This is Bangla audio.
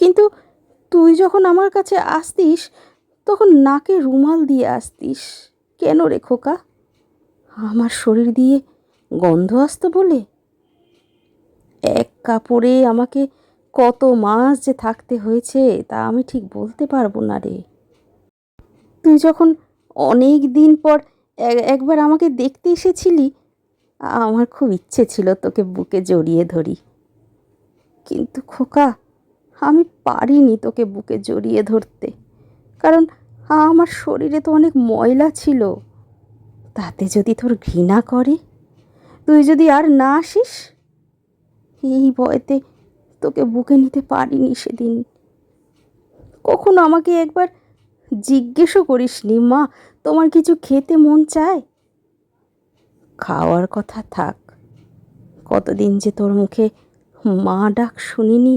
কিন্তু তুই যখন আমার কাছে আসতিস তখন নাকে রুমাল দিয়ে আসতিস। কেন রে খোকা? আমার শরীর দিয়ে গন্ধ আসতো বলে? এক কাপড়ে আমাকে কত মাস যে থাকতে হয়েছে তা আমি ঠিক বলতে পারবো না রে। তুই যখন অনেক দিন পর একবার আমাকে দেখতে এসেছিলি, আমার খুব ইচ্ছে ছিল তোকে বুকে জড়িয়ে ধরি। কিন্তু খোকা, আমি পারিনি তোকে বুকে জড়িয়ে ধরতে, কারণ আমার শরীরে তো অনেক ময়লা ছিল। তাতে যদি তোর ঘৃণা করে, তুই যদি আর না আসিস, এই ভয়তে তোকে বুকে নিতে পারিনি সেদিন। কখনো আমাকে একবার জিজ্ঞেসও করিসনি, মা তোমার কিছু খেতে মন চায়? খাওয়ার কথা থাক, কতদিন যে তোর মুখে মা ডাক শুনিনি।